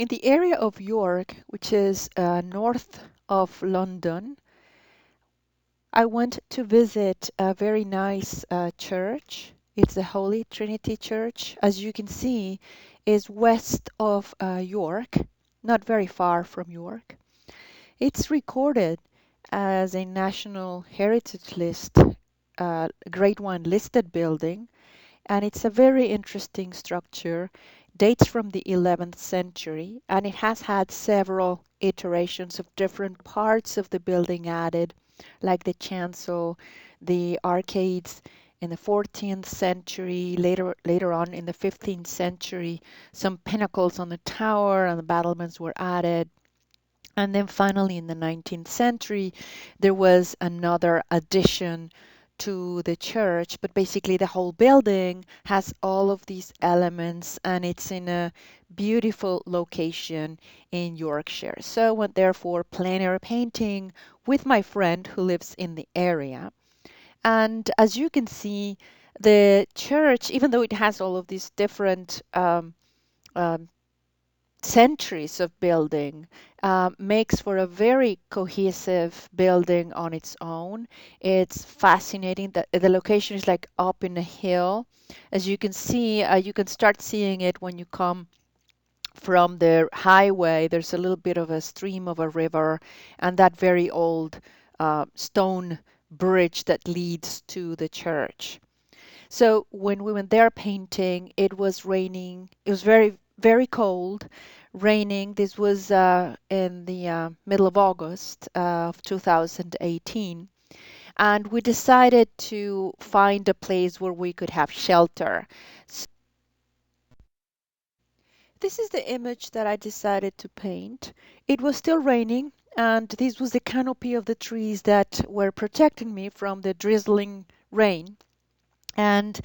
In the area of York, which is north of London, I went to visit a very nice church. It's the Holy Trinity Church. As you can see, is west of York, not very far from York. It's recorded as a National Heritage List, Grade 1 listed building, and it's a very interesting structure. Dates from the 11th century, and it has had several iterations of different parts of the building added, like the chancel, the arcades in the 14th century, later on in the 15th century, some pinnacles on the tower and the battlements were added. And then finally in the 19th century, there was another addition to the church, but basically the whole building has all of these elements and it's in a beautiful location in Yorkshire. So I went there for plein air painting with my friend who lives in the area. And as you can see, the church, even though it has all of these different um, centuries of building, makes for a very cohesive building on its own. It's fascinating that the location is like up in a hill. As you can see, you can start seeing it when you come from the highway. There's a little bit of a stream of a river and that very old stone bridge that leads to the church. So when we went there painting, it was raining. It was very, very cold, raining. This was in the middle of August of 2018. And we decided to find a place where we could have shelter. This is the image that I decided to paint. It was still raining, and this was the canopy of the trees that were protecting me from the drizzling rain. And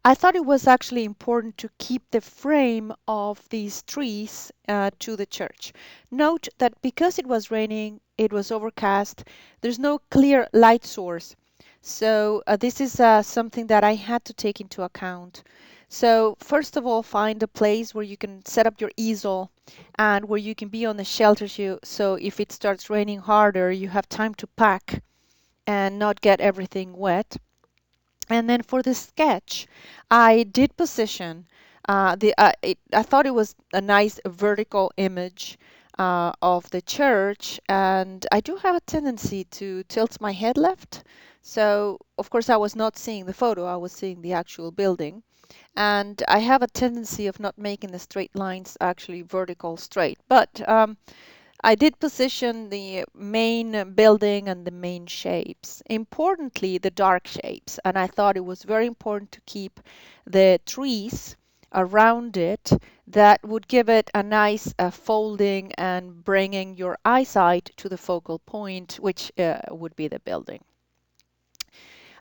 I thought it was actually important to keep the frame of these trees to the church. Note that because it was raining, it was overcast, there's no clear light source. So this is something that I had to take into account. So first of all, find a place where you can set up your easel and where you can be on the shelter so if it starts raining harder, you have time to pack and not get everything wet. And then for the sketch, I did position I thought it was a nice vertical image of the church, and I do have a tendency to tilt my head left. So, of course, I was not seeing the photo, I was seeing the actual building. And I have a tendency of not making the straight lines actually vertical straight. But I did position the main building and the main shapes. Importantly, the dark shapes. And I thought it was very important to keep the trees around it that would give it a nice folding and bringing your eyesight to the focal point, which would be the building.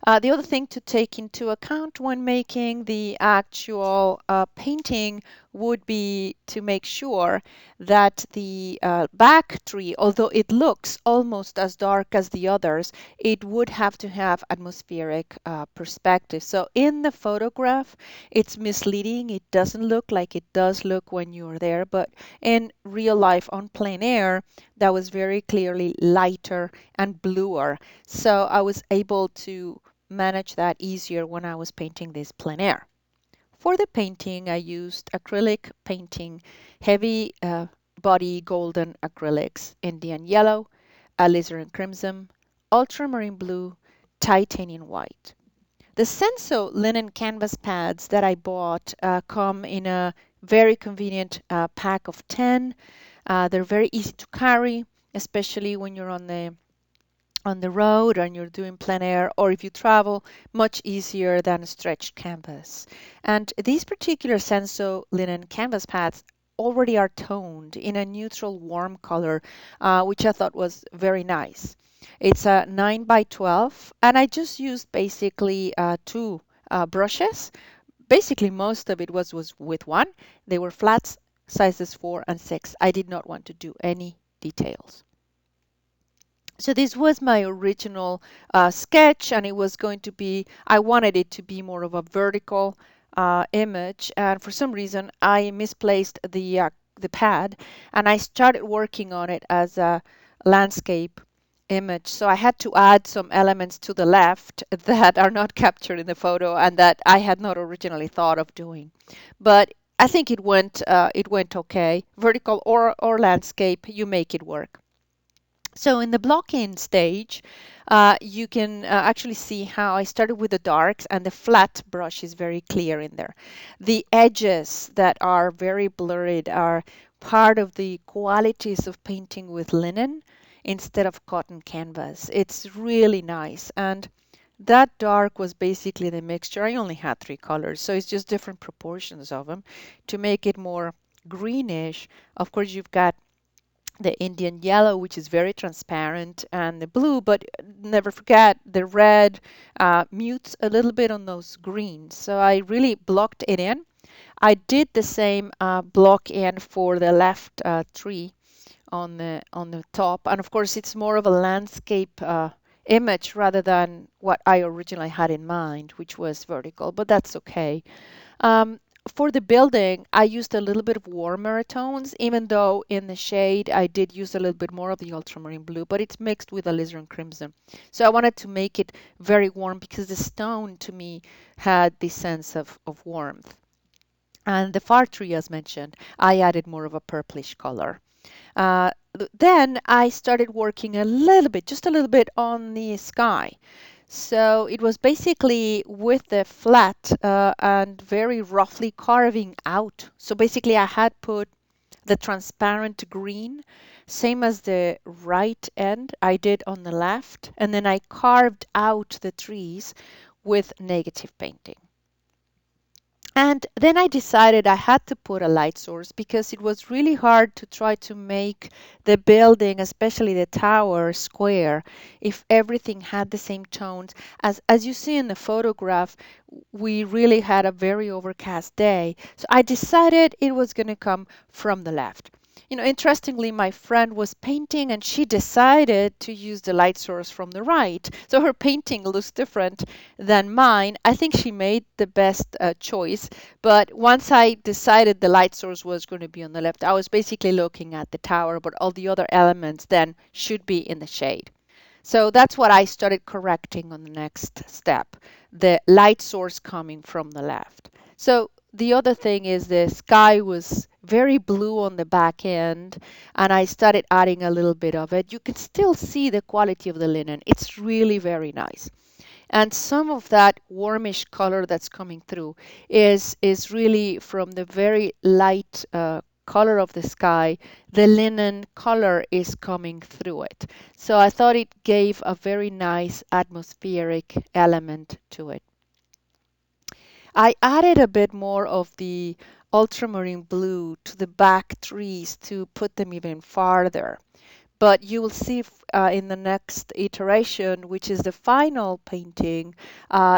The other thing to take into account when making the actual painting would be to make sure that the back tree, although it looks almost as dark as the others, it would have to have atmospheric perspective. So in the photograph, it's misleading. It doesn't look like it does look when you're there, but in real life on plein air, that was very clearly lighter and bluer. So I was able to manage that easier when I was painting this plein air. For the painting, I used acrylic painting, heavy body golden acrylics, Indian yellow, alizarin crimson, ultramarine blue, titanium white. The Senso Linen Canvas Pads that I bought come in a very convenient pack of 10. They're very easy to carry, especially when you're on the road and you're doing plein air, or if you travel, much easier than a stretched canvas. And these particular Senso linen canvas pads already are toned in a neutral warm color, which I thought was very nice. It's a 9 by 12, and I just used basically two brushes. Basically, most of it was with one. They were flats, sizes 4 and 6. I did not want to do any details. So this was my original sketch, and it was going to be, I wanted it to be more of a vertical image, and for some reason I misplaced the pad, and I started working on it as a landscape image. So I had to add some elements to the left that are not captured in the photo and that I had not originally thought of doing. But I think it went okay. Vertical or landscape, you make it work. So in the block-in stage, you can actually see how I started with the darks, and the flat brush is very clear in there. The edges that are very blurred are part of the qualities of painting with linen instead of cotton canvas. It's really nice. And that dark was basically the mixture. I only had three colors, so it's just different proportions of them to make it more greenish. Of course, you've got the Indian yellow, which is very transparent, and the blue, but never forget the red mutes a little bit on those greens. So I really blocked it in. I did the same block in for the left tree on the top, and of course it's more of a landscape image rather than what I originally had in mind, which was vertical, but that's okay. Um, for the building, I used a little bit of warmer tones, even though in the shade I did use a little bit more of the ultramarine blue, but it's mixed with alizarin crimson. So I wanted to make it very warm because the stone to me had the sense of warmth. And the far tree, as mentioned, I added more of a purplish color. Then I started working a little bit, just a little bit on the sky. So it was basically with the flat and very roughly carving out. So basically I had put the transparent green, same as the right end I did on the left, and then I carved out the trees with negative painting. And then I decided I had to put a light source because it was really hard to try to make the building, especially the tower, square if everything had the same tones. As you see in the photograph, we really had a very overcast day. So I decided it was going to come from the left. You know, interestingly, my friend was painting and she decided to use the light source from the right. So her painting looks different than mine. I think she made the best choice. But once I decided the light source was going to be on the left, I was basically looking at the tower, but all the other elements then should be in the shade. So that's what I started correcting on the next step, the light source coming from the left. So the other thing is the sky was very blue on the back end, and I started adding a little bit of it. You can still see the quality of the linen. It's really very nice. And some of that warmish color that's coming through is really from the very light color of the sky. The linen color is coming through it. So I thought it gave a very nice atmospheric element to it. I added a bit more of the ultramarine blue to the back trees to put them even farther. But you will see in the next iteration, which is the final painting,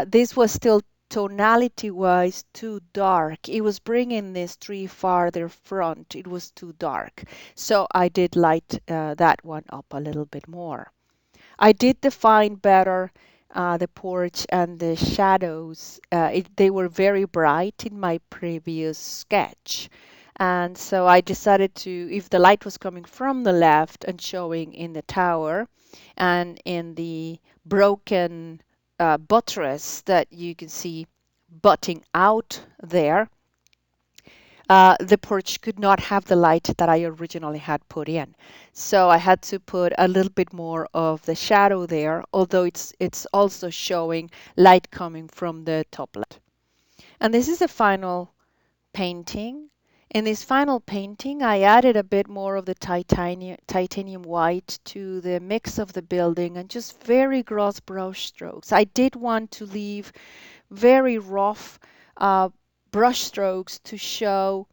this was still tonality-wise too dark. It was bringing this tree farther front. It was too dark. So I did light that one up a little bit more. I did define better the porch and the shadows. They were very bright in my previous sketch. And so I decided to, if the light was coming from the left and showing in the tower and in the broken buttress that you can see butting out there, the porch could not have the light that I originally had put in. So I had to put a little bit more of the shadow there, although it's also showing light coming from the top left. And this is the final painting. In this final painting, I added a bit more of the titanium white to the mix of the building and just very gross brush strokes. I did want to leave very rough brush strokes to show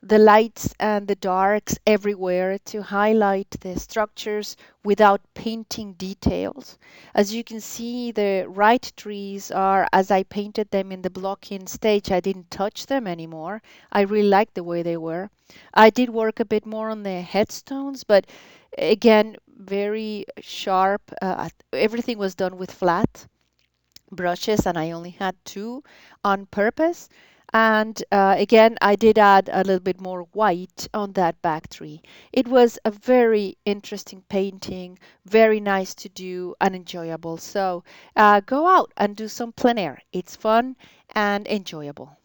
the lights and the darks everywhere to highlight the structures without painting details. As you can see, the right trees are, as I painted them in the block-in stage, I didn't touch them anymore. I really liked the way they were. I did work a bit more on the headstones, but again, very sharp. Everything was done with flat brushes, and I only had two on purpose. And again, I did add a little bit more white on that back tree. It was a very interesting painting, very nice to do and enjoyable. So go out and do some plein air. It's fun and enjoyable.